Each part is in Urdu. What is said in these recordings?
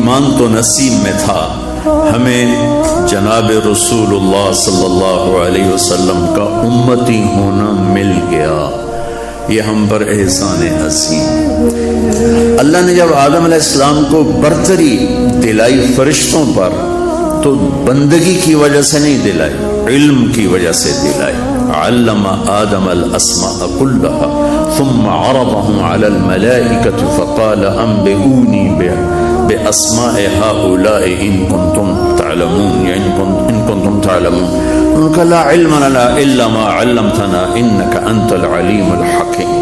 ایمان تو نصیب میں تھا، ہمیں جناب رسول اللہ صلی اللہ علیہ وسلم کا امتی ہونا مل گیا، یہ ہم پر احسان عظیم۔ اللہ نے جب آدم علیہ السلام کو برتری دلائی فرشتوں پر تو بندگی کی وجہ سے نہیں دلائی، علم کی وجہ سے دلائی۔ علم آدم الاسماء كلها ثم عرضهم على الملائكة فقال انبئوني باسماء هؤلاء ان كنتم تعلمون، یا ان كنتم تعلمون۔ ان کا لا علم لنا الا ما علمتنا انك انت العلیم الحکیم۔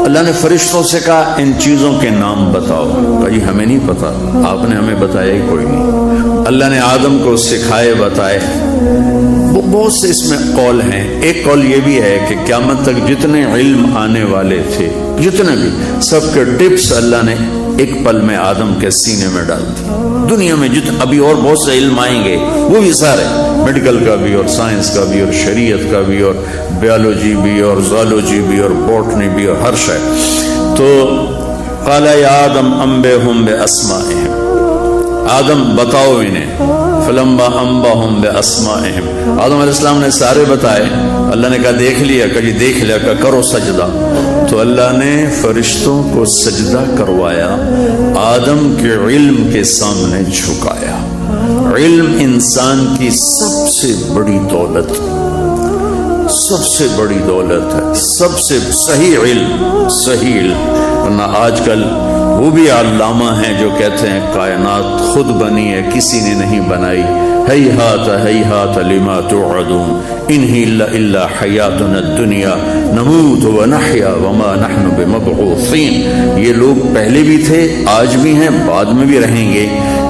اللہ نے فرشتوں سے کہا ان چیزوں کے نام بتاؤ، کہا ہمیں نہیں پتا، آپ نے ہمیں بتایا ہی کوئی نہیں۔ اللہ نے آدم کو سکھائے بتائے۔ بہت سے اس میں قول ہیں، ایک قول یہ بھی ہے کہ قیامت تک جتنے علم آنے والے تھے، جتنے بھی، سب کے ٹپس اللہ نے ایک پل میں آدم کے سینے میں ڈال دی۔ دنیا میں ابھی اور بہت سے علم آئیں گے، وہ بھی سارے، میڈیکل کا بھی اور سائنس کا بھی اور شریعت کا بھی اور بیالوجی بھی اور زالوجی بھی اور بوٹنی بھی اور ہر شے۔ تو قال یا آدم انبئہم باسمائہم، آدم بتاؤ انہیں۔ فلما انبأہم باسمائہم، آدم علیہ السلام نے سارے بتائے۔ اللہ نے کہا دیکھ لیا، کہ جی دیکھ لیا، کہ کرو سجدہ۔ تو اللہ نے فرشتوں کو سجدہ کروایا، آدم کے علم کے سامنے جھکایا۔ علم انسان کی سب سے بڑی دولت، سب سے بڑی دولت ہے، سب سے صحیح علم، صحیح علم۔ ورنہ آج کل وہ بھی علامہ ہیں جو کہتے ہیں کائنات خود بنی ہے، کسی نے نہیں بنائی۔ ہیہات ہیہات لما توعدون ان ہی الا حیاتنا الدنیا نموت ونحیا وما نحن بمبعوثین۔ یہ لوگ پہلے بھی تھے، آج بھی ہیں، بعد میں بھی رہیں گے،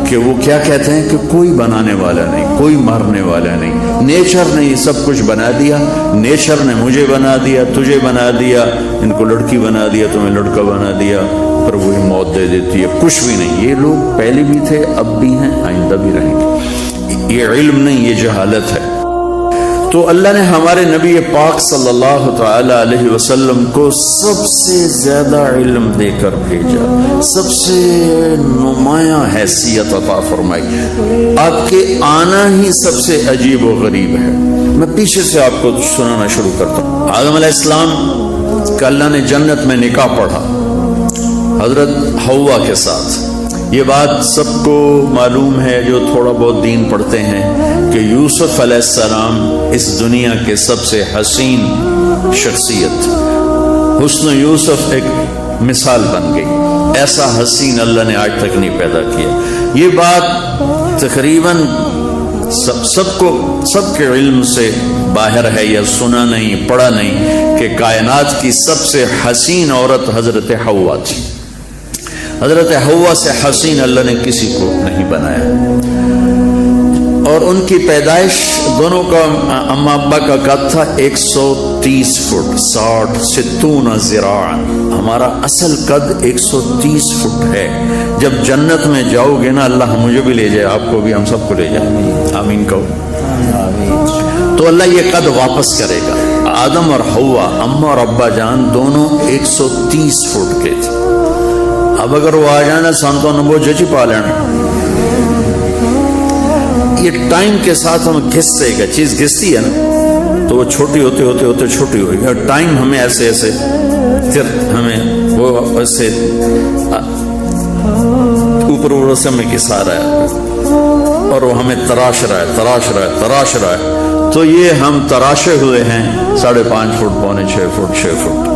کہ وہ کیا کہتے ہیں کہ کوئی بنانے والا نہیں، کوئی مارنے والا نہیں، نیچر نے یہ سب کچھ بنا دیا، نیچر نے مجھے بنا دیا، تجھے بنا دیا، ان کو لڑکی بنا دیا، تمہیں لڑکا بنا دیا، پر وہی موت دے دیتی ہے، کچھ بھی نہیں۔ یہ لوگ پہلے بھی تھے، اب بھی ہیں، آئندہ بھی رہیں گے۔ یہ علم نہیں، یہ جہالت ہے۔ تو اللہ نے ہمارے نبی پاک صلی اللہ تعالی علیہ وسلم کو سب سے زیادہ علم دے کر بھیجا، سب سے نمایاں حیثیت عطا فرمائی۔ آپ کے آنا ہی سب سے عجیب و غریب ہے۔ میں پیچھے سے آپ کو سنانا شروع کرتا ہوں۔ آدم علیہ السلام کا اللہ نے جنت میں نکاح پڑھا حضرت حوا کے ساتھ۔ یہ بات سب کو معلوم ہے جو تھوڑا بہت دین پڑھتے ہیں کہ یوسف علیہ السلام اس دنیا کے سب سے حسین شخصیت، حسن یوسف ایک مثال بن گئی۔ ایسا حسین اللہ نے آج تک نہیں پیدا کیا۔ یہ بات تقریباً سب کے علم سے باہر ہے، یا سنا نہیں، پڑھا نہیں، کہ کائنات کی سب سے حسین عورت حضرت حوا تھی۔ حضرت حوا سے حسین اللہ نے کسی کو نہیں بنایا۔ اور ان کی پیدائش دونوں کا اماں ابا کا قد تھا 130 فٹ 60 ذراع۔ ہمارا اصل قد 130 فٹ ہے۔ جب جنت میں جاؤ گے نا، اللہ مجھے بھی لے جائے، آپ کو بھی، ہم سب کو لے جائے، آمین کہو۔ تو اللہ یہ قد واپس کرے گا۔ آدم اور حوا، اماں اور ابا جان، دونوں 130 فٹ کے تھے۔ اب اگر وہ آ جانا سانتوں نبو ججی پا لینا، یہ ٹائم کے ساتھ ہم گھستے گا، چیز گھستی ہے نا، تو وہ چھوٹی ہوتے ہوتے ہوتے چھوٹی ہوئی، اور ٹائم ہمیں ایسے ایسے، پھر ہمیں وہ ایسے اوپر سے ہمیں گھسا رہا ہے، اور وہ ہمیں تراش رہا ہے، تراش رہا ہے، تراش رہا ہے۔ تو یہ ہم تراشے ہوئے ہیں 5.5 فٹ، 6 فٹ، 6 فٹ۔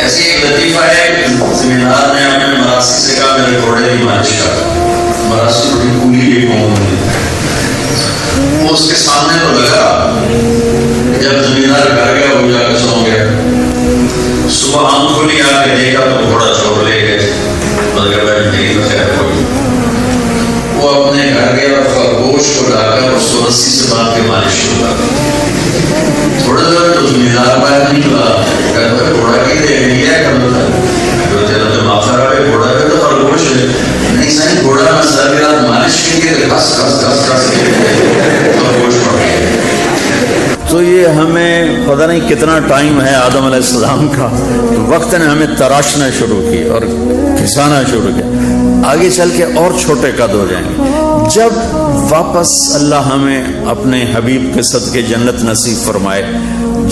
ایسی ایک لطیفہ ہے، زمیندار نے اپنے مراسی سے کہا میرے گھوڑے کی مالش کر۔ مراسی بڑی کولی کی قوم ہے، وہ اس کے سامنے تو لگا، جب زمیندار گھر گیا وہ جا کے سو گیا۔ صبح آنکھ کھولی، آ کے دیکھا تو گھوڑا چھوڑ لے گئے، مگر بیٹھ نہیں تو خیر کوئی۔ وہ اپنے گھر گیا، خرگوش کو لا کر اس کو رسی سے باندھ کے مالش شروع کر۔ تھوڑا دیر تو زمیندار باہر نکلا، کہتا ہے گھوڑا کی دے نہیں کیا کرتا ہے، جو تیرا تو معافر آئے گھوڑا ہے تو خرگوش ہے، نہیں سائن گھوڑا میں ساری رات مالش کی کہ گھس گھس گھس گھس خرگوش پڑ گیا۔ تو یہ ہمیں پتہ نہیں نہیں کتنا ٹائم ہے آدم علیہ السلام کا، وقت نے ہمیں تراشنا شروع کی اور گھسانا شروع کیا، آگے چل کے اور چھوٹے قد ہو جائیں گے۔ جب واپس اللہ ہمیں اپنے حبیب کے صدقے جنت نصیب فرمائے،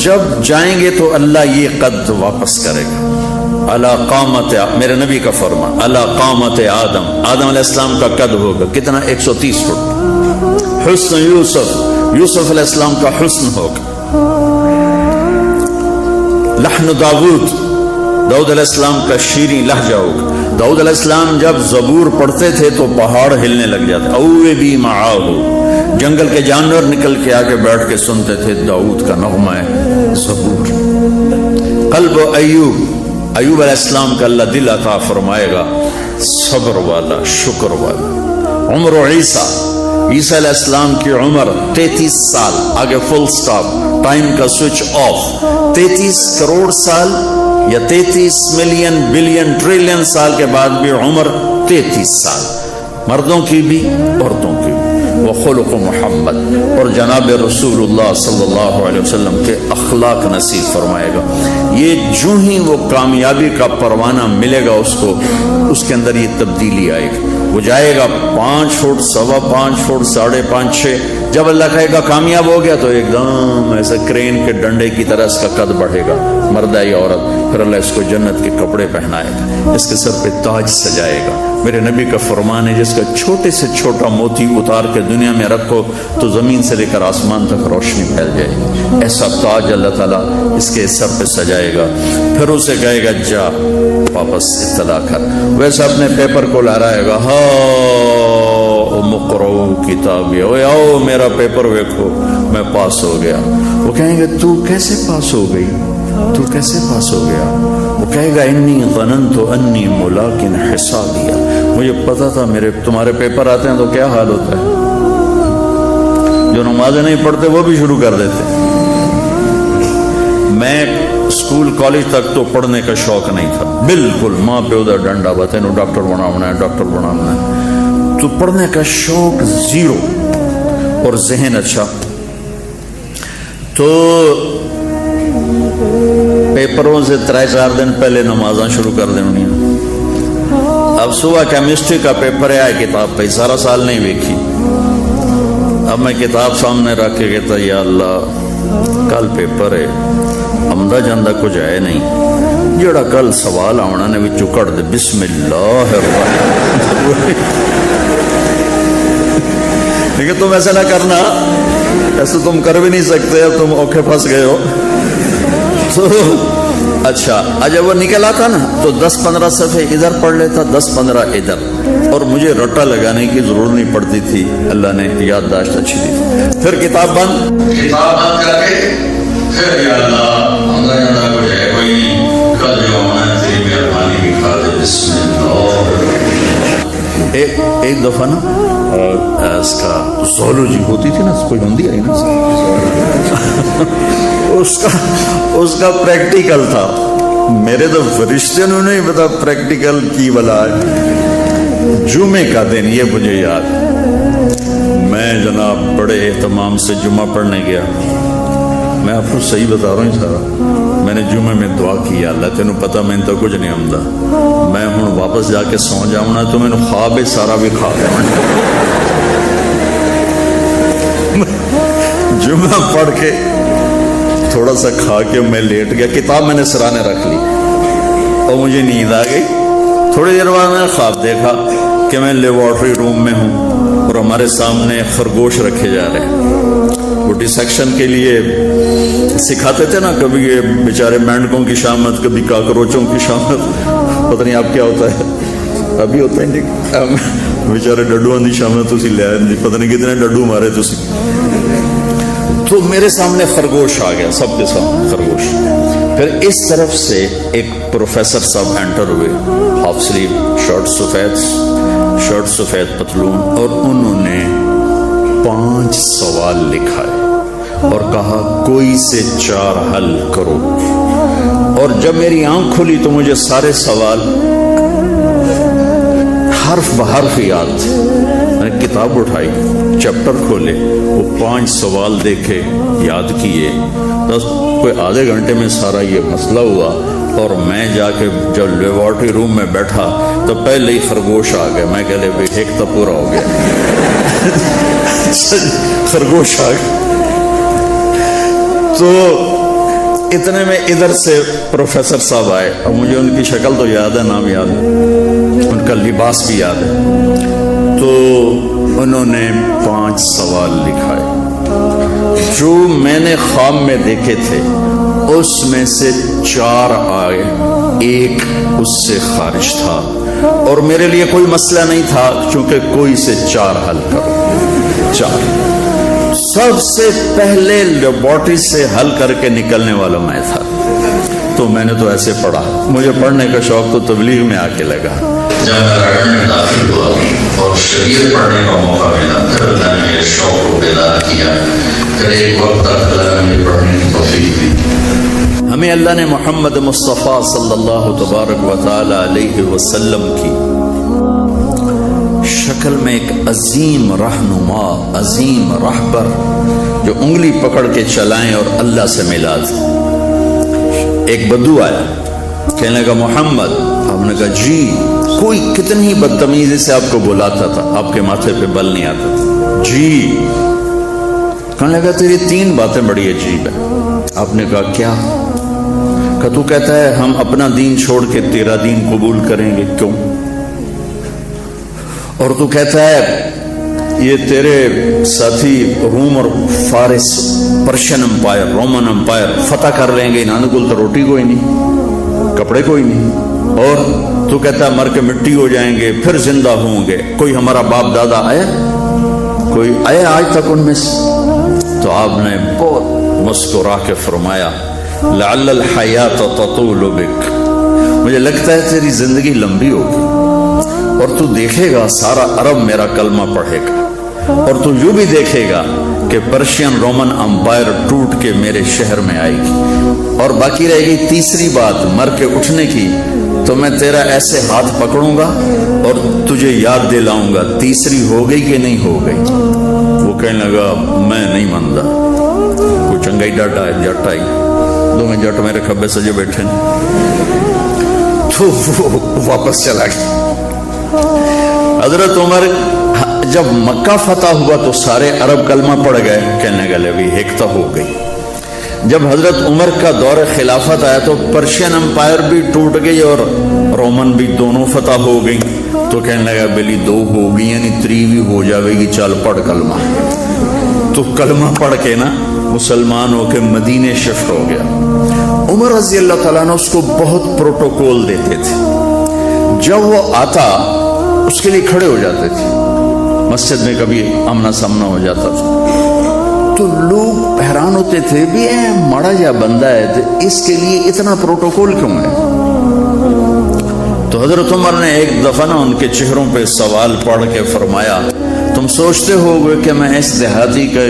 جب جائیں گے تو اللہ یہ قد واپس کرے گا۔ علی قامت، میرے نبی کا فرمان، علی قامت آدم، آدم علیہ السلام کا قد ہوگا کتنا؟ 130 فٹ۔ حسن یوسف، یوسف علیہ السلام کا حسن ہوگا۔ لحن داود، داؤد علیہ السلام کا شیریں لہجہ ہوگا۔ داؤد علیہ السلام جب زبور پڑھتے تھے تو پہاڑ ہلنے لگ جاتے، اوے بھی معاہو، جنگل کے جانور نکل کے آگے بیٹھ کے سنتے تھے داؤد کا نغمہ ہے زبور۔ قلب ایوب، ایوب علیہ السلام کا اللہ دل عطا فرمائے گا، صبر والا، شکر والا۔ عمر عیسیٰ، عیسیٰ علیہ السلام کی عمر 33 سال، آگے فل سٹاپ، ٹائم کا سوئچ آف۔ 33 کروڑ سال یا 33 ملین بلین ٹریلین سال کے بعد بھی عمر 33 سال، مردوں کی بھی عورتوں کی بھی۔ وخلق محمد، اور جناب رسول اللہ صلی اللہ علیہ وسلم کے اخلاق نصیب فرمائے گا۔ یہ جو ہی وہ کامیابی کا پروانہ ملے گا اس کو، اس کے اندر یہ تبدیلی آئے گی۔ وہ جائے گا 5 فٹ، 5.25 فٹ، 5.5 6۔ جب اللہ کہے گا کامیاب ہو گیا تو ایک دم ایسے کرین کے ڈنڈے کی طرح اس کا قد بڑھے گا، مرد ہے یا عورت۔ پھر اللہ اس کو جنت کے کپڑے پہنائے گا، اس کے سر پہ تاج سجائے گا۔ میرے نبی کا فرمان ہے جس کا چھوٹے سے چھوٹا موتی اتار کے دنیا میں رکھو تو زمین سے لے کر آسمان تک روشنی پھیل جائے گی۔ ایسا تاج اللہ تعالیٰ اس کے سر پہ سجائے گا۔ پھر اسے کہے گا جا واپس اطلاع کر، ویسے اپنے پیپر کو لہرائے گا، ہاں مقرؤ کتابی، آؤ میرا پیپر دیکھو، میں پاس ہو گیا۔ وہ کہیں گے تو کیسے پاس ہو گئی، تو کیسے پاس ہو گیا؟ وہ کہے گا انی ظننت انی ملاق حسابیہ، مجھے پتا تھا میرے تمہارے پیپر آتے ہیں تو کیا حال ہوتا ہے۔ جو نمازیں نہیں پڑھتے وہ بھی شروع کر دیتے۔ میں اسکول کالج تک تو پڑھنے کا شوق نہیں تھا بالکل، ماں پہ ادھر ڈنڈا بتے نو ڈاکٹر بنانا ہے، ڈاکٹر بنانا ہے، تو پڑھنے کا شوق زیرو اور ذہن اچھا۔ تو پیپروں سے 3-4 دن پہلے نمازاں شروع کر دیں۔ اب صبح کیمسٹری کا پیپر ہے، کتاب پہ سارا سال نہیں دیکھی۔ اب میں کتاب سامنے رکھ کے کہتا یا اللہ کل پیپر ہے، آمدہ جاندہ کچھ ہے نہیں، جڑا کل سوال آنا نے وچوں کٹ دے، بسم اللہ الرحمن۔ لیکن تم ایسا نہ کرنا، ایسا تم کر بھی نہیں سکتے، اب تم اوکھے پھنس گئے ہو۔ تو اچھا جب وہ نکل آتا نا تو 10-15 صفحے ادھر پڑھ لیتا، 10-15 ادھر، اور مجھے رٹا لگانے کی ضرورت نہیں پڑتی تھی، اللہ نے یادداشت اچھی دی۔ پھر کتاب بند کر کے پھر یا اللہ اندر جانا کچھ ہے کوئی نہیں، کل جو ہونا ہے تیری مہربانی کی خاطر بسم اللہ۔ ایک دفعہ نا اس کا زولوجی ہوتی تھی نا، کوئی ہندی آئی نا، اس کا پریکٹیکل تھا۔ میرے تو فرشتے نے نہیں پتا پریکٹیکل کی بلا ہے۔ جمعے کا دن یہ مجھے یاد، میں جناب بڑے اہتمام سے جمعہ پڑھنے گیا۔ میں آپ کو صحیح بتا رہا ہوں سارا، میں نے جمعے میں دعا کی، اللہ تینوں پتا میں تو کچھ نہیں آمدہ، میں ہوں واپس جا کے سو جاؤں نا تو میں نے خواب سارا بھی خواب جمعہ پڑھ کے تھوڑا سا کھا کے میں لیٹ گیا، کتاب میں نے سرانے رکھ لی اور مجھے نیند آ گئی۔ تھوڑی دیر بعد میں نے خواب دیکھا کہ میں لیبارٹری روم میں ہوں اور ہمارے سامنے خرگوش رکھے جا رہے ہیں۔ بوٹی سیکشن کے لیے سکھاتے تھے نا، کبھی یہ بیچارے مینڈکوں کی شامت، کبھی کاکروچوں کی شامت، پتہ نہیں آپ کیا ہوتا ہے، ابھی ہوتا ہے بیچارے ڈڈو دی شامت تسی لے آئے، پتہ نہیں کتنے ڈڈو مارے تسی۔ تو میرے سامنے خرگوش آ گیا، سب کے سامنے خرگوش۔ پھر اس طرف سے ایک پروفیسر صاحب انٹر ہوئے، ہاف سلیو شرٹ سفید پتلون، اور انہوں نے 5 سوال لکھا ہے اور کہا کوئی سے 4 حل کرو۔ اور جب میری آنکھ کھلی تو مجھے سارے سوال حرف بحرف یاد تھے۔ میں نے کتاب اٹھائی, چیپٹر کھولے, وہ 5 سوال دیکھے, یاد کیے. بس کوئی آدھے گھنٹے میں سارا یہ مسئلہ ہوا. اور میں جا کے جب لیبارٹری روم میں بیٹھا تو پہلے ہی خرگوش آ گئے. میں کہہ لے بھائی ایک تو پورا ہو گیا. خرگوش آ گئے. تو اتنے میں ادھر سے پروفیسر صاحب آئے. اور مجھے ان کی شکل تو یاد ہے, نام یاد ہے, ان کا لباس بھی یاد ہے. تو انہوں نے 5 سوال لکھائے جو میں نے خواب میں دیکھے تھے. اس میں سے 4 آئے, ایک اس سے خارج تھا. اور میرے لیے کوئی مسئلہ نہیں تھا چونکہ کوئی سے 4 حل کرو. 4 سب سے پہلے لیبارٹری سے حل کر کے نکلنے والا میں تھا. تو میں نے تو ایسے پڑھا. مجھے پڑھنے کا شوق تو تبلیغ میں آ کے لگا. جب میں راجن میں داخل ہوا اور شریعت پڑھنے کا موقع ملا, پھر اللہ نے میرے شوق کو بیدار کیا. پھر ایک وقت تک اللہ نے مجھے پڑھنے کی توفیق دی. ہمیں اللہ نے محمد مصطفیٰ صلی اللہ تبارک و تعالی علیہ وسلم کی شکل میں ایک عظیم رہنما, عظیم رہبر جو انگلی پکڑ کے چلائیں اور اللہ سے ملا دیں. ایک بدو آیا, کہنے لگا محمد. آپ نے کہا جی. کوئی کتنی بدتمیزی سے آپ کو بلاتا تھا, آپ کے ماتھے پہ بل نہیں آتا تھا. جی. کہنے لگا تیری 3 باتیں بڑی عجیب ہیں. آپ نے کہا کیا؟ کہ تو کہتا ہے ہم اپنا دین چھوڑ کے تیرا دین قبول کریں گے, کیوں؟ اور تو کہتا ہے یہ تیرے ساتھی روم اور فارس, پرشین امپائر, رومن امپائر فتح کر لیں گے, انہوں کو تو روٹی کوئی نہیں, کپڑے کوئی نہیں. اور تو کہتا ہے مر کے مٹی ہو جائیں گے, پھر زندہ ہوں گے. کوئی ہمارا باپ دادا آیا؟ کوئی آیا آج تک ان میں سے؟ تو آپ نے بہت مسکرا کے فرمایا لعل الحیات تطول بک. مجھے لگتا ہے تیری زندگی لمبی ہوگی اور تو دیکھے گا سارا عرب میرا کلمہ پڑھے گا. اور تو یوں بھی دیکھے گا کہ پرشین رومن امپائر ٹوٹ کے میرے شہر میں آئے گی. اور باقی رہے گی تیسری بات, مر کے اٹھنے کی. تو میں تیرا ایسے ہاتھ پکڑوں گا اور تجھے یاد دلاؤں گا تیسری ہو گئی کہ نہیں ہو گئی. وہ کہنے لگا میں نہیں مانتا. کوئی چنگائی ڈاٹا ہے, جٹ آئی, 2 میں جٹ میرے کھبے سجے بیٹھے ہیں. تو وہ واپس چلا گیا. حضرت عمر جب مکہ فتح ہوا تو سارے عرب کلمہ پڑھ گئے. کہنے گلے بھی ایک تو ہو گئی. جب حضرت عمر کا دور خلافت آیا تو پرشین امپائر بھی ٹوٹ گئی اور رومن بھی, دونوں فتح ہو گئی. تو کہنے لگا بلی 2 ہو گئی یعنی 3 بھی ہو جاوے گی, چل پڑھ کلمہ. تو کلمہ پڑھ کے نا مسلمان ہو کے مدینے شفٹ ہو گیا. عمر رضی اللہ تعالیٰ نے اس کو بہت پروٹوکول دیتے تھے. جب وہ آتا اس کے لیے کھڑے ہو جاتے تھے. مسجد میں کبھی آمنا سامنا ہو جاتا تھا تو لوگ حیران ہوتے تھے بھی اے مڑا جا بندہ ہے تو اس کے لیے اتنا پروٹوکول کیوں ہے. تو حضرت عمر نے ایک دفعہ نا ان کے چہروں پہ سوال پڑھ کے فرمایا تم سوچتے ہو گے کہ میں اس دیہاتی کا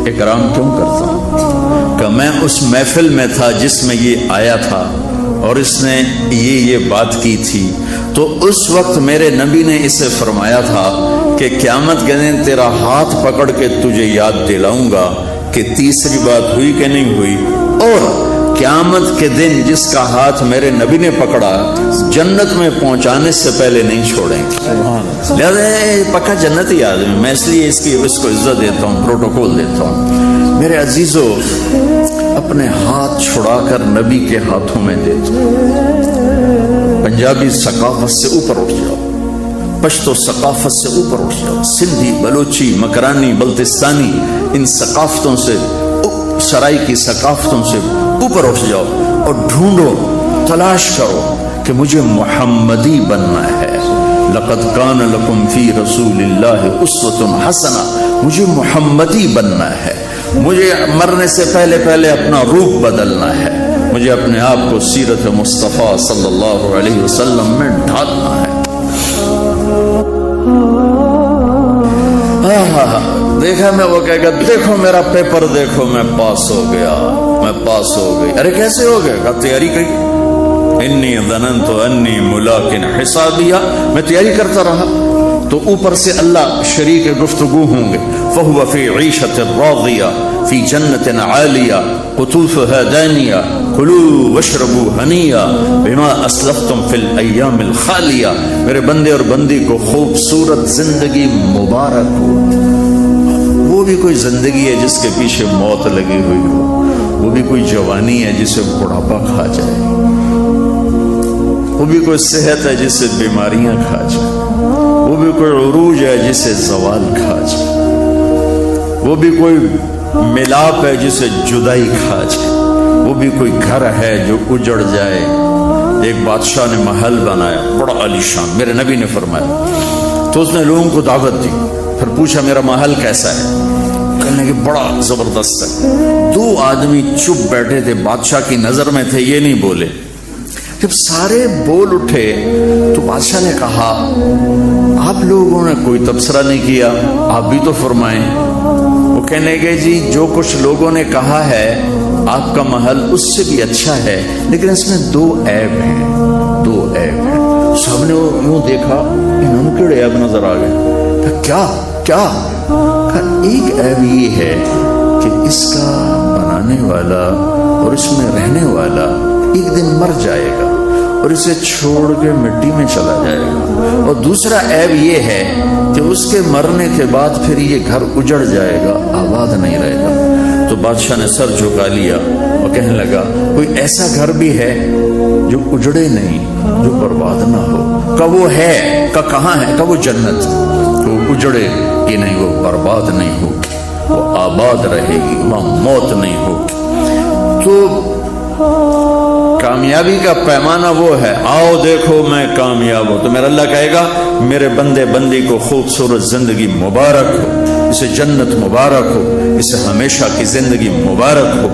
اکرام کیوں کرتا ہوں؟ کہ میں اس محفل میں تھا جس میں یہ آیا تھا اور اس نے یہ بات کی تھی. تو اس وقت میرے نبی نے اسے فرمایا تھا کہ قیامت کے دن تیرا ہاتھ پکڑ کے تجھے یاد دلاؤں گا کہ تیسری بات ہوئی کہ نہیں ہوئی. اور قیامت کے دن جس کا ہاتھ میرے نبی نے پکڑا جنت میں پہنچانے سے پہلے نہیں چھوڑیں گے. لہذا پکا جنتی آدمی, میں اس لیے اس کو عزت دیتا ہوں, پروٹوکول دیتا ہوں. میرے عزیزو, اپنے ہاتھ چھڑا کر نبی کے ہاتھوں میں دے دو. پنجابی ثقافت سے اوپر اٹھ جاؤ, پشتو ثقافت سے اوپر اٹھ جاؤ, سندھی, بلوچی, مکرانی, بلتستانی, ان ثقافتوں سے, سرائی کی ثقافتوں سے اوپر اٹھ جاؤ اور ڈھونڈو, تلاش کرو کہ مجھے محمدی بننا ہے. لقد کان لکم فی رسول اللہ اسوۃ حسنہ, مجھے محمدی بننا ہے. مجھے مرنے سے پہلے اپنا روپ بدلنا ہے. مجھے اپنے آپ کو سیرت مصطفیٰ صلی اللہ علیہ وسلم میں ڈھالنا ہے. دیکھا میں وہ کہے گا دیکھو میرا پیپر دیکھو, میں پاس ہو گیا, میں پاس ہو گئی. ارے کیسے ہو گیا؟ کہا تیاری کی. انی ظننت انی ملاق حسابیہ, میں تیاری کرتا رہا. تو اوپر سے اللہ شریک گفتگو ہوں گے. فہو فی عیشۃ راضیہ فی جنت عالیہ قطوفها دانیہ کلوا واشربوا ہنیئا بما اسلفتم فی الایام الخالیہ. میرے بندے اور بندی کو خوبصورت زندگی مبارک ہو. وہ بھی کوئی زندگی ہے جس کے پیچھے موت لگی ہوئی ہو، وہ بھی کوئی جوانی ہے جسے بڑھاپا کھا جائے، وہ بھی کوئی صحت ہے جسے بیماریاں کھا جائے، وہ بھی کوئی عروج ہے جسے زوال کھا جائے، وہ بھی کوئی ملاپ ہے جسے جدائی کھا جائے، وہ بھی کوئی گھر ہے جو اجڑ جائے. ایک بادشاہ نے محل بنایا بڑا عالیشان، میرے نبی نے فرمایا، تو اس نے لوگوں کو دعوت دی. پھر پوچھا میرا محل کیسا ہے؟ کہنے کہ بڑا زبردست ہے. 2 آدمی چپ بیٹھے تھے، بادشاہ کی نظر میں تھے، یہ نہیں بولے. جب سارے بول اٹھے تو بادشاہ نے کہا آپ لوگوں نے کوئی تبصرہ نہیں کیا، آپ بھی تو فرمائیں. وہ کہنے لگے جی جو کچھ لوگوں نے کہا ہے آپ کا محل اس سے بھی اچھا ہے، لیکن اس میں 2 عیب ہیں. 2 عیب ہیں. سب نے یوں دیکھا، انہوں نے کیڑے عیب نظر آ گئے. کیا کیا؟ ایک عیب یہ ہے کہ اس کا بنانے والا اور اس میں رہنے والا ایک دن مر جائے گا اور اسے چھوڑ کے مٹی میں چلا جائے گا. اور دوسرا عیب یہ ہے کہ اس کے مرنے کے بعد پھر یہ گھر اجڑ جائے گا، آباد نہیں رہے گا. تو بادشاہ نے سر جھکا لیا اور کہنے لگا کوئی ایسا گھر بھی ہے جو اجڑے نہیں، جو برباد نہ ہو. کہ وہ ہے، کہ کہاں ہے؟ کہ وہ جنت. وہ اجڑے کہ نہیں، وہ برباد نہیں ہوگی، وہ آباد رہے گی، وہاں موت نہیں ہوگی. تو کامیابی کا پیمانہ وہ ہے، آؤ دیکھو میں کامیاب ہوں. تو میرا اللہ کہے گا میرے بندے بندی کو خوبصورت زندگی مبارک ہو، اسے جنت مبارک ہو، اسے ہمیشہ کی زندگی مبارک ہو.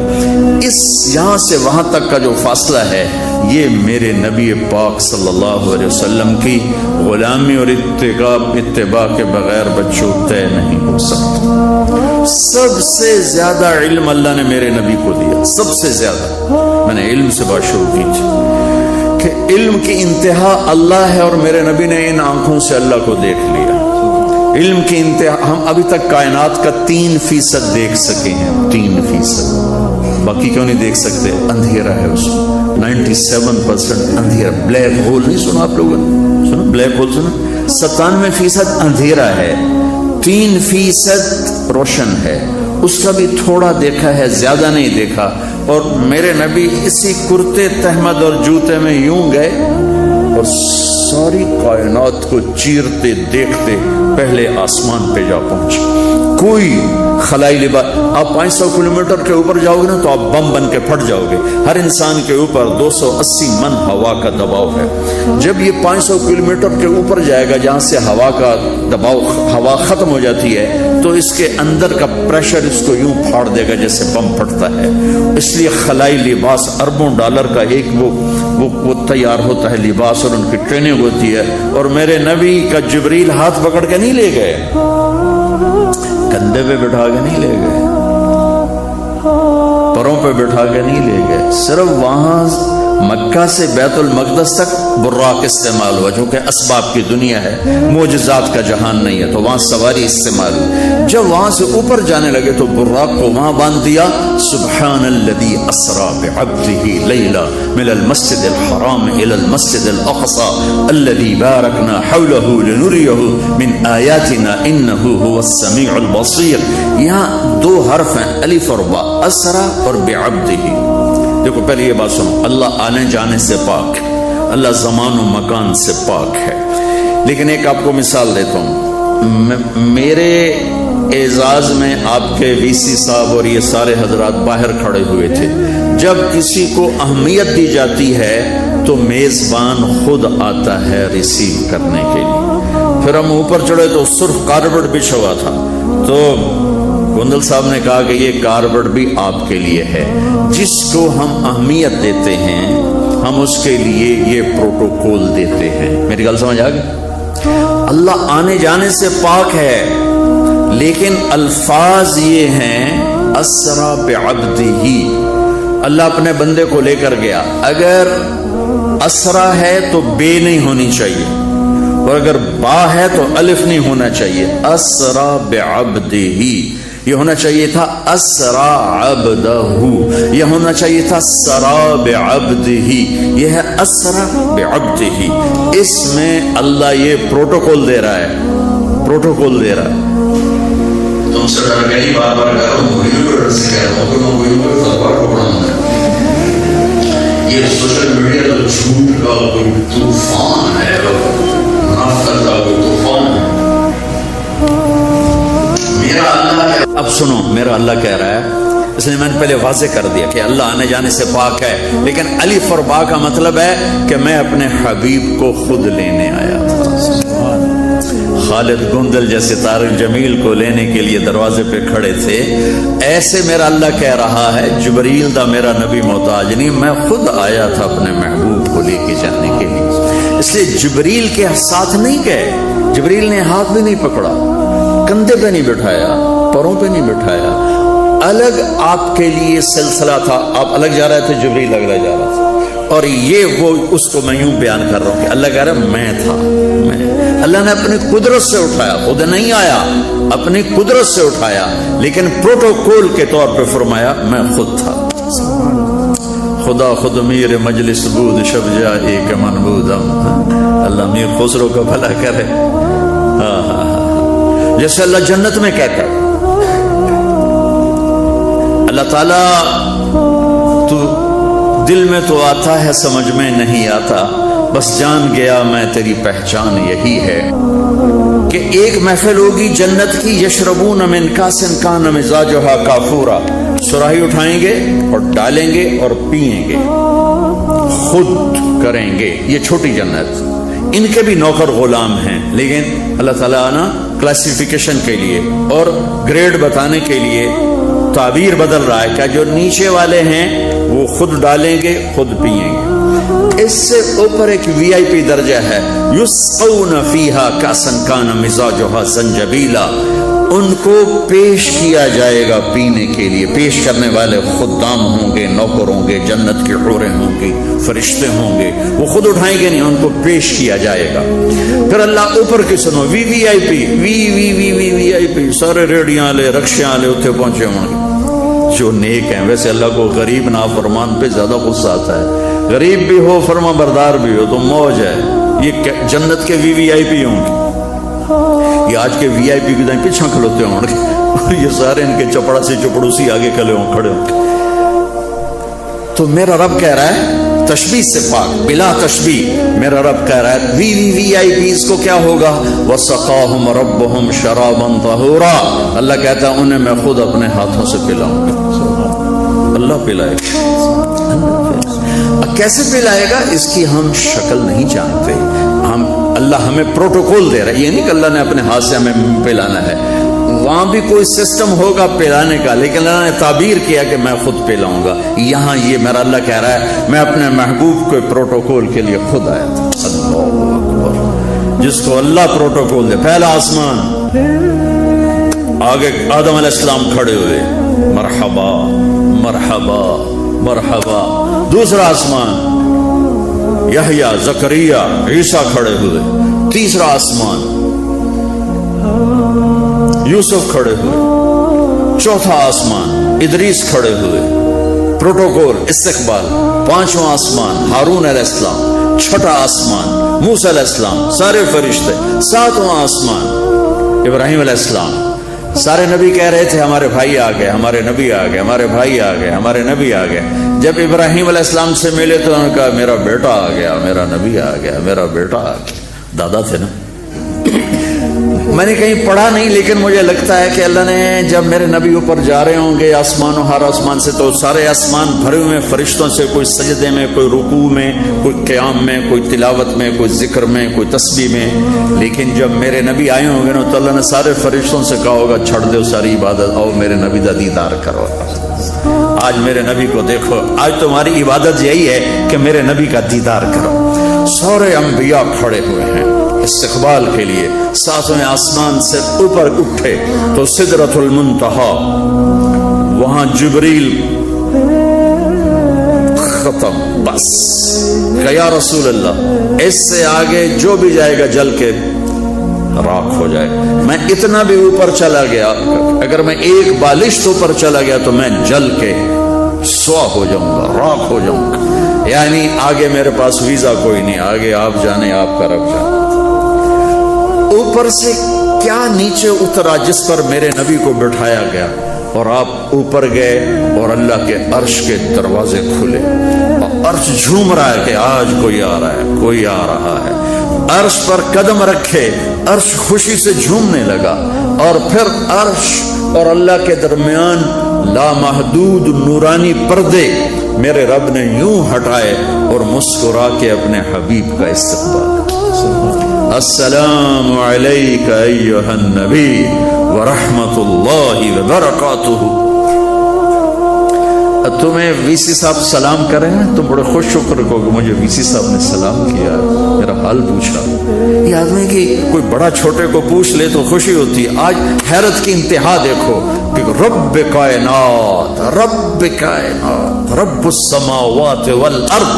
اس یہاں سے وہاں تک کا جو فاصلہ ہے یہ میرے نبی پاک صلی اللہ علیہ وسلم کی غلامی اور اتباع کے بغیر بچوں طے نہیں ہو سکتا. سب سے زیادہ علم اللہ نے میرے نبی کو دیا، سب سے زیادہ. میں نے علم سے بات شروع کی تھی کہ علم کی انتہا اللہ ہے، اور میرے نبی نے ان آنکھوں سے اللہ کو دیکھ لیا. علم کی انتہا ہم ابھی تک کائنات کا 3% دیکھ سکے ہیں، 3%. باقی کیوں نہیں دیکھ سکتے؟ اندھیرا ہے اس میں، 97% اندھیرا. بلیک ہول نہیں سنا آپ لوگوں نے؟ سنا بلیک ہول؟ سنا 97% اندھیرا ہے، 3% روشن ہے. اس کا بھی تھوڑا دیکھا ہے، زیادہ نہیں دیکھا. اور میرے نبی اسی کرتے تہمد اور جوتے میں یوں گئے اور ساری کائنات کو چیرتے دیکھتے پہلے آسمان پہ جا پہنچے. کوئی خلائی لباس، آپ 500 کلومیٹر کے اوپر جاؤ گے نا تو آپ بم بن کے پھٹ جاؤ گے. ہر انسان کے اوپر 280 من ہوا کا دباؤ ہے. جب یہ 500 کلومیٹر کے اوپر جائے گا جہاں سے ہوا کا دباؤ، ہوا ختم ہو جاتی ہے، تو اس کے اندر کا پریشر اس کو یوں پھاڑ دے گا جیسے بم پھٹتا ہے. اس لیے خلائی لباس اربوں ڈالر کا ایک وہ تیار ہوتا ہے لباس، اور ان کی ٹریننگ ہوتی ہے. اور میرے نبی کا جبریل ہاتھ پکڑ کے نہیں لے گئے، کندھے پہ بٹھا کے نہیں لے گئے، پروں پہ بٹھا کے نہیں لے گئے. صرف وہاں مکہ سے بیت المقدس تک براق استعمال ہوا، جو کہ اسباب کی دنیا ہے، معجزات کا جہان نہیں ہے، تو وہاں سواری استعمال ہوئی. جب وہاں سے اوپر جانے لگے تو براق کو وہاں باندھ دیا. سبحان الذی اسری بعبدہ لیلا من المسجد الحرام الى المسجد الاقصى الذی بارکنا حولہ لنریہ من آیاتنا انہ هو السمیع البصیر. یہاں 2 حرف ہیں، الف اور با، اسری اور بعبدہ. دیکھو پہلے یہ بات سنو، اللہ آنے جانے سے پاک ہے، اللہ زمان و مکان سے پاک ہے. لیکن ایک آپ کو مثال دیتا ہوں. میرے اعزاز میں آپ کے وی سی صاحب اور یہ سارے حضرات باہر کھڑے ہوئے تھے. جب کسی کو اہمیت دی جاتی ہے تو میزبان خود آتا ہے ریسیو کرنے کے لیے. پھر ہم اوپر چڑھے تو سرخ کارپیٹ بچھا ہوا تھا، تو گندل صاحب نے کہا کہ یہ کارپیٹ بھی آپ کے لیے ہے. جس کو ہم اہمیت دیتے ہیں ہم اس کے لیے یہ پروٹوکول دیتے ہیں. میری گل سمجھ آ گئی؟ اللہ آنے جانے سے پاک ہے، لیکن الفاظ یہ ہیں اسری بعبدہ. اللہ اپنے بندے کو لے کر گیا. اگر اسرا ہے تو بے نہیں ہونی چاہیے، اور اگر با ہے تو الف نہیں ہونا چاہیے. اسرا بعبدہ یہ ہونا چاہیے تھا اسرا عبدہ. یہ ہونا چاہیے تھا سرا بعبدہ. یہ ہے اسرا بعبدہ. اس میں اللہ یہ پروٹوکول دے رہا ہے, پروٹوکول دے رہا ہے. تم سے ڈر گئی بار بار کہہ رہا ہوں, مجھے ڈر سے کہہ رہا ہوں, فتوا ٹوڑا ہوں. یہ سوشل میڈیا تو جھوٹ کا کوئی طوفان ہے, منافقت کا کوئی طوفان ہے. میرا اللہ اب سنو, میرا اللہ کہہ رہا ہے, اس لیے میں نے پہلے واضح کر دیا کہ اللہ آنے جانے سے پاک ہے, لیکن الف اور با کا مطلب ہے کہ میں اپنے حبیب کو خود لینے آیا تھا. خالد گندل جیسے طارق جمیل کو لینے کے لیے دروازے پہ کھڑے تھے, ایسے میرا اللہ کہہ رہا ہے جبریل دا میرا نبی محتاج نہیں, میں خود آیا تھا اپنے محبوب کو لے کے جانے کے لیے. اس لیے جبریل کے ساتھ نہیں گئے, جبریل نے ہاتھ بھی نہیں پکڑا, کندھے پہ نہیں بٹھایا, پروں پہ نہیں بٹھایا. الگ آپ کے لیے سلسلہ تھا, آپ الگ جا رہے تھے, جبریل الگ جا رہا تھا. اور یہ وہ اس کو میں یوں بیان کر رہا ہوں کہ اللہ کہہ رہا ہے میں تھا, میں. اللہ نے اپنی قدرت سے اٹھایا, خود نہیں آیا, اپنی قدرت سے اٹھایا, لیکن پروٹوکول کے طور پہ فرمایا میں خود تھا. خدا خود میر مجلس بود شب جائے کہ من بودم. اللہ میر خسرو کا بھلا کرے. ہاں ہاں ہاں, جیسے اللہ جنت میں کہتا ہے, اللہ تعالیٰ تو دل میں تو آتا ہے سمجھ میں نہیں آتا, بس جان گیا میں تیری پہچان یہی ہے کہ ایک محفل ہوگی جنت کی, یشربون من کاس کان مزاجھا کافورا, سراہی اٹھائیں گے اور ڈالیں گے اور پئیں گے, خود کریں گے. یہ چھوٹی جنت, ان کے بھی نوکر غلام ہیں, لیکن اللہ تعالیٰ نا کلاسیفیکیشن کے لیے اور گریڈ بتانے کے لیے تعبیر بدل رہا ہے کہ جو نیچے والے ہیں وہ خود ڈالیں گے, خود پئیں گے. اس سے اوپر ایک وی آئی پی درجہ ہے, یسقون فیہا کاسن کان مزاجھا زنجبیلا. ان کو پیش کیا جائے گا پینے کے لیے, پیش کرنے والے خدام ہوں گے, نوکر ہوں گے, جنت کی حوریں ہوں گی, فرشتے ہوں گے, وہ خود اٹھائیں گے نہیں, ان کو پیش کیا جائے گا. پھر اللہ اوپر کی سنو, وی وی آئی پی, وی وی وی وی وی آئی پی, سارے ریڑیاں والے, رکشے والے اتنے پہنچے ہوں گے جو نیک ہیں. ویسے اللہ کو غریب نافرمان پہ زیادہ غصہ آتا ہے, غریب بھی ہو فرما بردار بھی ہو تو موج ہے. یہ جنت کے وی وی آئی پی ہوں گے, یہ آج کے وی آئی پی کی دیں پیچھا کھلوتے ہوں گے, یہ سارے ان کے چپڑا سے چپڑو سی آگے کھلے ہوں, کھڑے ہوں. تو میرا رب کہہ رہا ہے تشبیہ سے پاک, بلا تشبیہ. میرا رب کہہ رہا ہے وی وی وی آئی پیز کو کیا ہوگا, وَسَقَاهُمْ رَبُّهُمْ شَرَابًا طَهُورًا. اللہ کہتا ہے انہیں میں خود اپنے ہاتھوں سے پلاؤں گا. اللہ پلائے گا. کیسے پلائے گا اس کی ہم شکل نہیں جانتے. ہم اللہ ہمیں پروٹوکول دے رہا ہے, یہ نہیں کہ اللہ نے اپنے ہاتھ سے ہمیں پلانا ہے, وہاں بھی کوئی سسٹم ہوگا پلانے کا, لیکن اللہ نے تعبیر کیا کہ میں خود پلاؤں گا. یہاں یہ میرا اللہ کہہ رہا ہے میں اپنے محبوب کو پروٹوکول کے لیے خود آیا تھا. اللہ اکبر, جس کو اللہ پروٹوکول دے. پہلا آسمان, آگے آدم علیہ السلام کھڑے ہوئے, مرحبا مرحبا مرحبا. دوسرا آسمان یحییٰ, زکریا, عیسیٰ کھڑے ہوئے. تیسرا آسمان یوسف کھڑے ہوئے. چوتھا آسمان ادریس کھڑے ہوئے, پروٹوکول, استقبال. پانچواں آسمان ہارون علیہ السلام. چھٹا آسمان موسیٰ علیہ السلام, سارے فرشتے. ساتواں آسمان ابراہیم علیہ السلام. سارے نبی کہہ رہے تھے ہمارے بھائی آ گئے, ہمارے نبی آ گئے, ہمارے بھائی آ گئے, ہمارے نبی آ گئے. جب ابراہیم علیہ السلام سے ملے تو انہوں نے کہا میرا بیٹا آ گیا, میرا نبی آ گیا, میرا بیٹا آ گیا. دادا تھے نا. میں نے کہیں پڑھا نہیں, لیکن مجھے لگتا ہے کہ اللہ نے جب میرے نبی اوپر جا رہے ہوں گے آسمان و ہر آسمان سے, تو سارے آسمان بھرے ہوئے فرشتوں سے, کوئی سجدے میں, کوئی رکوع میں, کوئی قیام میں, کوئی تلاوت میں, کوئی ذکر میں, کوئی تسبیح میں. لیکن جب میرے نبی آئے ہوں گے نا تو اللہ نے سارے فرشتوں سے کہا ہوگا چھڑ دو ساری عبادت, آؤ میرے نبی کا دیدار کرو. آج میرے نبی کو دیکھو, آج تمہاری عبادت یہی ہے کہ میرے نبی کا دیدار کرو. سارے انبیاء کھڑے ہوئے ہیں استقبال کے لیے. ساتویں آسمان سے اوپر اٹھے تو سدرۃ المنتہا, وہاں جبریل ختم, بس کہ یا رسول اللہ اس سے آگے جو بھی جائے گا جل کے راکھ ہو جائے. میں اتنا بھی اوپر چلا گیا، اگر میں ایک بالشت اوپر چلا گیا تو میں جل کے سوا ہو جاؤں گا، راکھ ہو جاؤں گا. یعنی آگے میرے پاس ویزا کوئی نہیں، آگے آپ جانے، آپ کا رب جانے. اوپر سے کیا نیچے اترا جس پر میرے نبی کو بٹھایا گیا، اور آپ اوپر گئے اور اللہ کے عرش کے دروازے کھلے اور عرش جھوم رہا ہے کہ آج کوئی آ رہا ہے، کوئی آ رہا ہے. عرش پر قدم رکھے، عرش خوشی سے جھومنے لگا، اور پھر عرش اور اللہ کے درمیان لامحدود نورانی پردے میرے رب نے یوں ہٹائے اور مسکرا کے اپنے حبیب کا استقبال. السلام علیک ایھا النبی ورحمۃ اللہ وبرکاتہ. تمہیں وی سی صاحب سلام کریں تم بڑے خوش ہو کر کہ مجھے وی سی صاحب نے سلام کیا، میرا حال پوچھا. یہ آدمی کی کوئی بڑا چھوٹے کو پوچھ لے تو خوشی ہوتی ہے. آج حیرت کی انتہا دیکھو کہ رب کائنات، رب کائنات، رب السماوات والارض،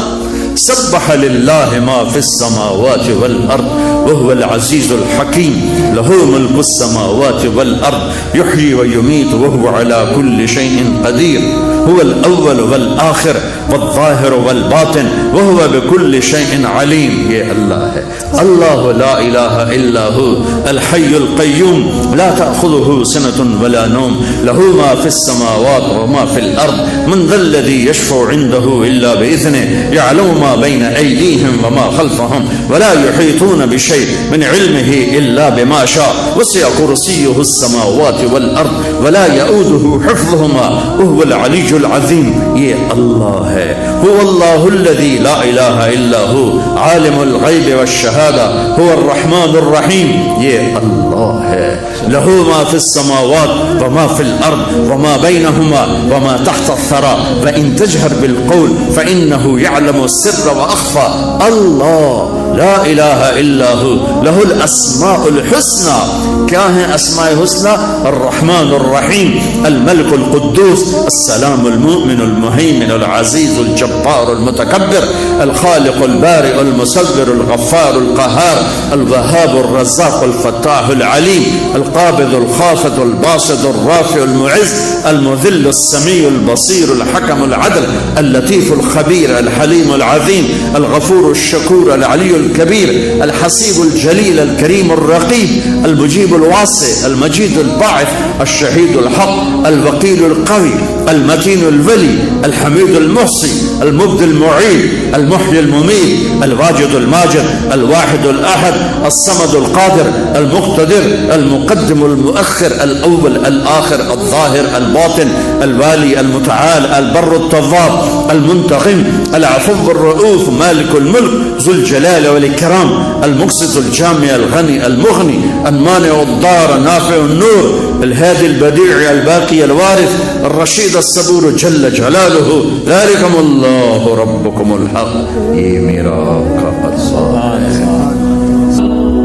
سبح للہ ما فی السماوات والارض وهو العزیز الحکیم له ملک السماوات والارض یحیی ویمیت وهو على كل شیء قدیر هو الاول والآخر والظاہر والباطن وهو بكل شیء علیم. یہ اللہ ہے، اللہ لا الہ الا هو الحی القیوم لا تأخذه سنة ولا نوم له ما في السماوات وما في الارض من ذا الذي يشفع عنده الا بإذنه يعلم ما بين أيديهم وما خلفهم ولا يحيطون بشيء من علمه إلا بما شاء وسع كرسيه السماوات والأرض ولا يؤوده حفظهما وهو العلي العظيم. یہ اللہ ہے، هو الله الذي لا إله إلا هو عالم الغيب والشهادة هو الرحمن الرحيم. یہ اللہ ہے، له ما في السماوات وما في الأرض وما بينهما وما تحت الثرى فإن تجهر بالقول فإنه يعلم السر واخفى. اللہ لا الہ الا ہو لہ الاسماء الحسنى. کیا ہیں اسماء حسنى؟ الرحمن الرحیم، الملک القدوس، السلام المؤمن المہیمن العزیز الجبار المتکبر، الخالق البارئ المصور الغفار القہار، الوهاب الرزاق الفتاح العلیم، القابض الخافض الباسط الرافع المعز، المذل السمیع البصیر الحکم العدل، اللطیف الخبیر الحلیم العظیم، الغفور الشکور العلی الكبیر، الحسیب الجلیل الکریم الرقیب، المجیب الواسع المجید الباعث، الشہید الحق، الوکیل القوی، المتین الولی، الحمید المحصی، المبدی المعید، المحیی الممیت، الواجد الماجد، الواحد الاحد، الصمد القادر، المقتدر، المقدم المؤخر، الاول الاخر، الظاہر الباطن، الوالی المتعال، البر التواب، المنتقم، العفو الرؤوف، مالك الملك، ذو الجلال والإكرام، المقسط الجامع الغني المغني، المانع الضار نافع النور، الهادي البديع الباقي الوارث، الرشيد الصبور جل جلاله. ذلكم الله ربكم الحق. یہ میرا آپ کا اللہ ہے.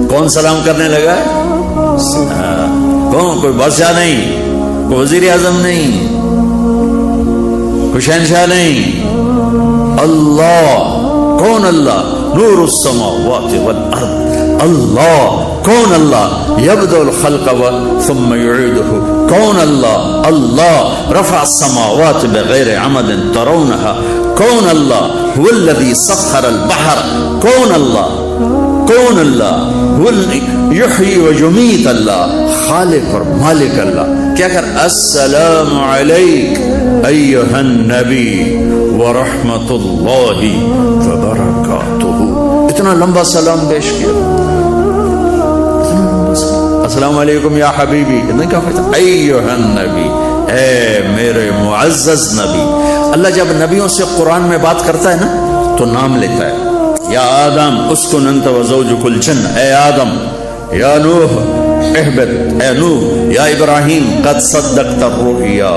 کون سلام کرنے لگا ہے؟ کون؟ کوئی بادشاہ نہیں، کوئی وزیر اعظم نہیں، کوئی شہنشاہ نہیں، اللہ. کون اللہ؟ نور السماوات والارض. اللہ کون؟ اللہ یبدأ الخلق ثم يعيده. کون اللہ؟ اللہ رفع السماوات بغیر عمد ترونها. کون اللہ؟ هو الذي سخر البحر. کون اللہ؟ کون اللہ؟ هو یحیی و یمیت. اللہ خالق اور مالک. اللہ کیا کر؟ السلام علیک ایھا النبی ورحمۃ اللہ وبرکاتہ. اتنا لمبا سلام پیش کیا. السلام علیکم یا حبیبی. اتنا کیا کہتا؟ ایھا النبی، اے میرے معزز نبی. اللہ جب نبیوں سے قرآن میں بات کرتا ہے نا تو نام لیتا ہے. یا آدم اسکن انت وزوجک الجنہ. اے آدم. یا نوح اہبط. اے نوح. یا ابراہیم قد صدقت الرؤیا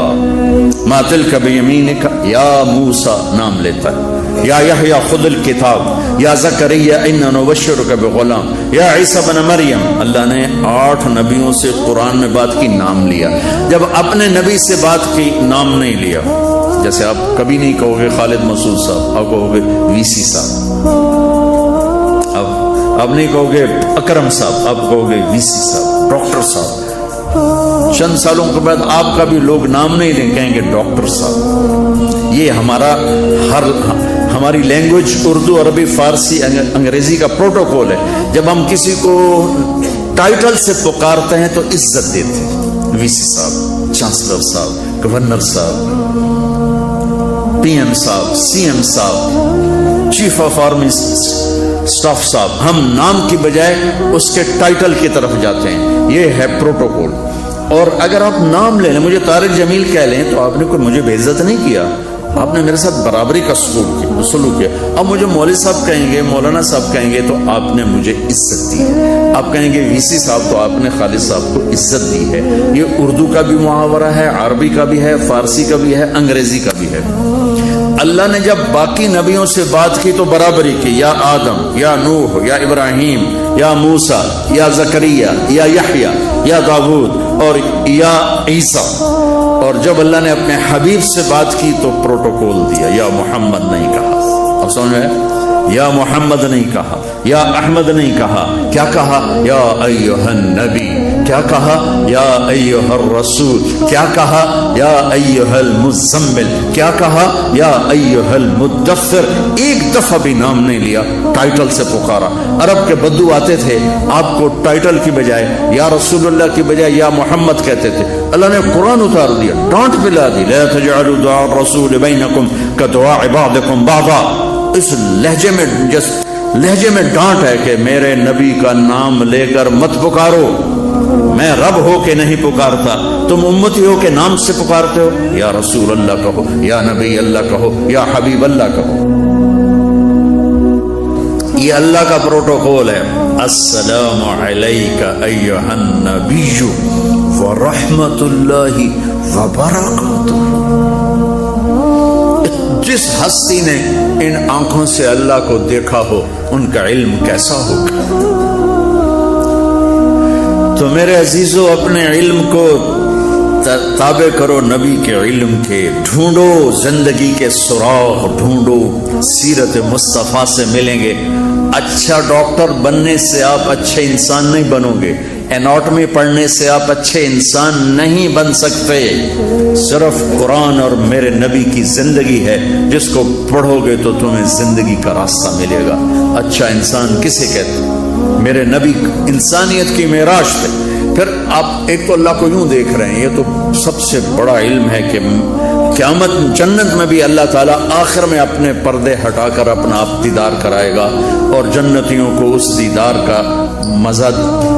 ما تلک بیمینک. یا موسیٰ نام لیتا ہے. یا یحییٰ خذ الکتاب. یا زکریا انا نبشرک بغلام. یا عیسیٰ بن مریم. اللہ نے 8 نبیوں سے قرآن میں بات کی، نام لیا. جب اپنے نبی سے بات کی نام نہیں لیا. جیسے آپ کبھی نہیں کہو گے خالد مسعود صاحب، آپ کہو گے وی سی صاحب. آپ نہیں کہو گے اکرم صاحب، آپ کہو گے وی سی صاحب، ڈاکٹر صاحب. چند سالوں کے بعد آپ کا بھی لوگ نام نہیں لیں، کہیں گے ڈاکٹر صاحب. یہ ہماری لینگویج اردو، عربی، فارسی، انگریزی کا پروٹوکول ہے. جب ہم کسی کو ٹائٹل سے پکارتے ہیں تو عزت دیتے ہیں. وی سی صاحب، چانسلر صاحب، گورنر صاحب، پی ایم صاحب، سی ایم صاحب، چیف آف آرمی اسٹاف صاحب. ہم نام کی بجائے اس کے ٹائٹل کی طرف جاتے ہیں. یہ ہے پروٹوکول. اور اگر آپ نام لے لیں، مجھے طارق جمیل کہہ لیں، تو آپ نے کوئی مجھے بے عزت نہیں کیا، آپ نے میرے ساتھ برابری کا سلوک کیا. اب مجھے مولوی صاحب کہیں گے، مولانا صاحب کہیں گے، تو آپ نے مجھے عزت دی ہے. آپ کہیں گے وی سی صاحب، تو آپ نے خالد صاحب کو عزت دی ہے. یہ اردو کا بھی محاورہ ہے، عربی کا بھی ہے، فارسی کا بھی ہے، انگریزی کا بھی ہے. اللہ نے جب باقی نبیوں سے بات کی تو برابری کی. یا آدم، یا نوح، یا ابراہیم، یا موسیٰ، یا زکریا، یا یحییٰ، یا داؤد، اور یا عیسیٰ. اور جب اللہ نے اپنے حبیب سے بات کی تو پروٹوکول دیا. یا محمد نہیں کہا. اب سمجھ میں؟ یا محمد نہیں کہا، یا احمد نہیں کہا. کیا کہا؟ یا ایھا النبی. کیا کہا؟ یا ایھا الرسول. کیا کہا؟ یا ایھا المزمل. کیا کہا؟ یا ایھا المدثر. ایک دفعہ بھی نام نہیں لیا، ٹائٹل سے پکارا. عرب کے بدو آتے تھے، آپ کو ٹائٹل کی بجائے یا رسول اللہ کی بجائے یا محمد کہتے تھے. اللہ نے قرآن اتار دیا، ڈانٹ پلا دی. لا تجعلوا دعاء الرسول بینکم کدعاء بعضکم بعضا. اس لہجے میں ڈانٹ ہے کہ میرے نبی کا نام لے کر مت پکارو. میں رب ہو کے نہیں پکارتا، تم امتی ہو کے نام سے پکارتے ہو. یا رسول اللہ کہو، یا نبی اللہ کہو، یا حبیب اللہ کہو. یہ اللہ کا پروٹوکول ہے. السلام علیک ایھا النبی ورحمۃ اللہ وبرکاتہ. جس ہستی نے ان آنکھوں سے اللہ کو دیکھا ہو، ان کا علم کیسا ہوگا. تو میرے عزیزو، اپنے علم کو تابع کرو نبی کے علم کے. ڈھونڈو زندگی کے سراغ، ڈھونڈو. سیرت مصطفیٰ سے ملیں گے. اچھا ڈاکٹر بننے سے آپ اچھے انسان نہیں بنو گے. اناٹمی پڑھنے سے آپ اچھے انسان نہیں بن سکتے. صرف قرآن اور میرے نبی کی زندگی ہے، جس کو پڑھو گے تو تمہیں زندگی کا راستہ ملے گا. اچھا انسان کسے کہتے؟ میرے نبی انسانیت کی معراج تھے. پھر آپ ایک تو اللہ کو یوں دیکھ رہے ہیں، یہ تو سب سے بڑا علم ہے کہ قیامت جنت میں بھی اللہ تعالیٰ آخر میں اپنے پردے ہٹا کر اپنا آپ دیدار کرائے گا، اور جنتیوں کو اس دیدار کا مزہ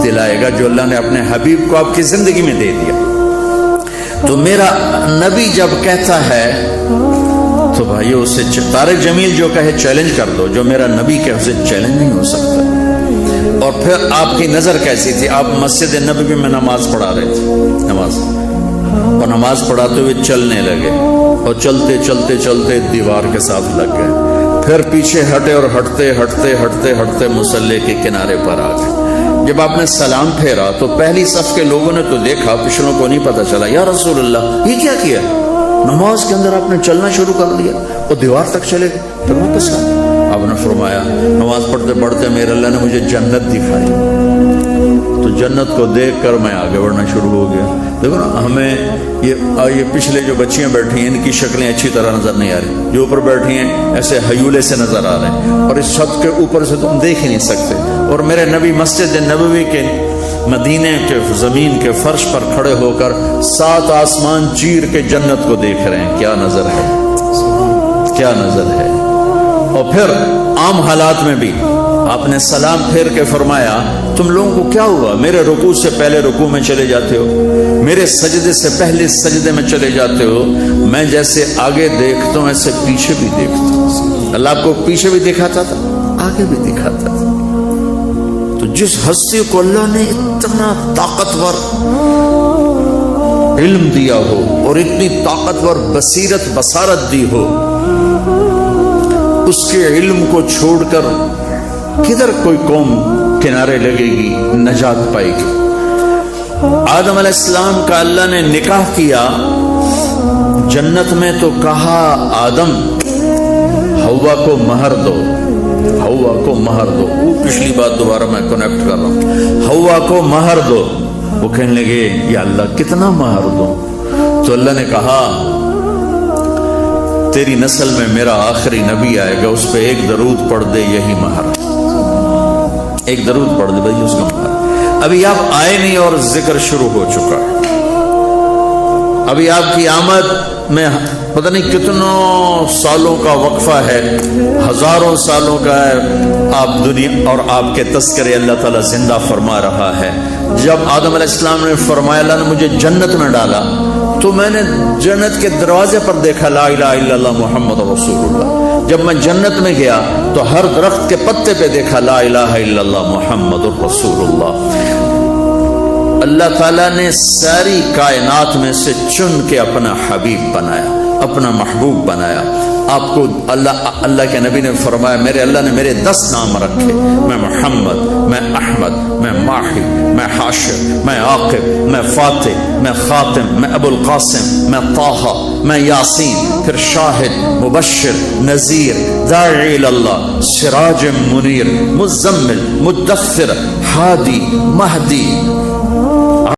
دلائے گا جو اللہ نے اپنے حبیب کو آپ کی زندگی میں دے دیا. تو میرا نبی جب کہتا ہے تو بھائیو اسے طارق جمیل جو کہے چیلنج کر دو. جو میرا نبی کہے اسے چیلنج نہیں ہو سکتا. اور پھر آپ کی نظر کیسی تھی؟ آپ مسجد نبوی میں نماز پڑھا رہے تھے، اور نماز پڑھاتے ہوئے چلنے لگے، اور چلتے چلتے چلتے دیوار کے ساتھ لگ گئے. پھر پیچھے ہٹے اور ہٹتے ہٹتے ہٹتے ہٹتے مصلی کے کنارے پر آ گئے. جب آپ نے سلام پھیرا تو پہلی صف کے لوگوں نے تو دیکھا، پچھلوں کو نہیں پتا چلا. یا رسول اللہ، یہ کیا کیا؟ نماز کے اندر آپ نے چلنا شروع کر دیا اور دیوار تک چلے گئے. پھر واپس آئے. آپ نے فرمایا نماز پڑھتے پڑھتے میرے اللہ نے مجھے جنت دکھائی، تو جنت کو دیکھ کر میں آگے بڑھنا شروع ہو گیا. دیکھو نا، ہمیں یہ پچھلے جو بچیاں بیٹھی ہیں ان کی شکلیں اچھی طرح نظر نہیں آ رہی. جو اوپر بیٹھی ہیں ایسے ہیولے سے نظر آ رہے ہیں، اور اس چھت کے اوپر سے تم دیکھ ہی نہیں سکتے. اور میرے نبی مسجد نبوی کے مدینے کے زمین کے فرش پر کھڑے ہو کر 7 آسمان چیر کے جنت کو دیکھ رہے ہیں. کیا نظر ہے، کیا نظر ہے. اور پھر عام حالات میں بھی آپ نے سلام پھیر کے فرمایا تم لوگوں کو کیا ہوا؟ میرے رکوع سے پہلے رکوع میں چلے جاتے ہو، میرے سجدے سے پہلے سجدے میں چلے جاتے ہو. میں جیسے آگے دیکھتا ہوں ایسے پیچھے بھی دیکھتا ہوں. اللہ آپ کو پیچھے بھی دکھاتا تھا، آگے بھی دکھاتا تھا. تو جس ہستی کو اللہ نے اتنا طاقتور علم دیا ہو اور اتنی طاقتور بصارت دی ہو، اس کے علم کو چھوڑ کر کدھر کوئی قوم کنارے لگے گی، نجات پائے گی. آدم علیہ السلام کا اللہ نے نکاح کیا جنت میں تو کہا آدم ہوا کو مہر دو، ہوا کو مہر دو. وہ پچھلی بات دوبارہ میں کنیکٹ کر رہا ہوں. ہوا کو مہر دو. وہ کہنے لگے یا اللہ کتنا مہر دوں؟ تو اللہ نے کہا تیری نسل میں میرا آخری نبی آئے گا، اس پہ ایک درود پڑھ دے، یہی مہر. ایک درود پڑھ دے بھائی، اس کا مہر. ابھی آپ آئے نہیں اور ذکر شروع ہو چکا ہے. ابھی آپ کی آمد میں پتہ نہیں کتنوں سالوں کا وقفہ ہے، ہزاروں سالوں کا ہے. آپ دنیا اور آپ کے تذکرے اللہ تعالیٰ زندہ فرما رہا ہے. جب آدم علیہ السلام نے فرمایا اللہ نے مجھے جنت میں ڈالا تو میں نے جنت کے دروازے پر دیکھا لا الہ الا اللہ محمد رسول اللہ. جب میں جنت میں گیا تو ہر درخت کے پتے پہ دیکھا لا الہ الا اللہ محمد رسول اللہ. اللہ تعالیٰ نے ساری کائنات میں سے چن کے اپنا حبیب بنایا، اپنا محبوب بنایا. آپ کو اللہ کے نبی نے فرمایا میرے اللہ نے میرے 10 نام رکھے. میں محمد، میں احمد، میں ماہی، میں حاشر، میں عاقب، میں فاتح، میں خاتم، میں ابو القاسم، میں طٰہٰ، میں یاسین، پھر شاہد، مبشر، نذیر، داعی اللہ، سراج منیر، مزمل، مدثر، ہادی، مہدی،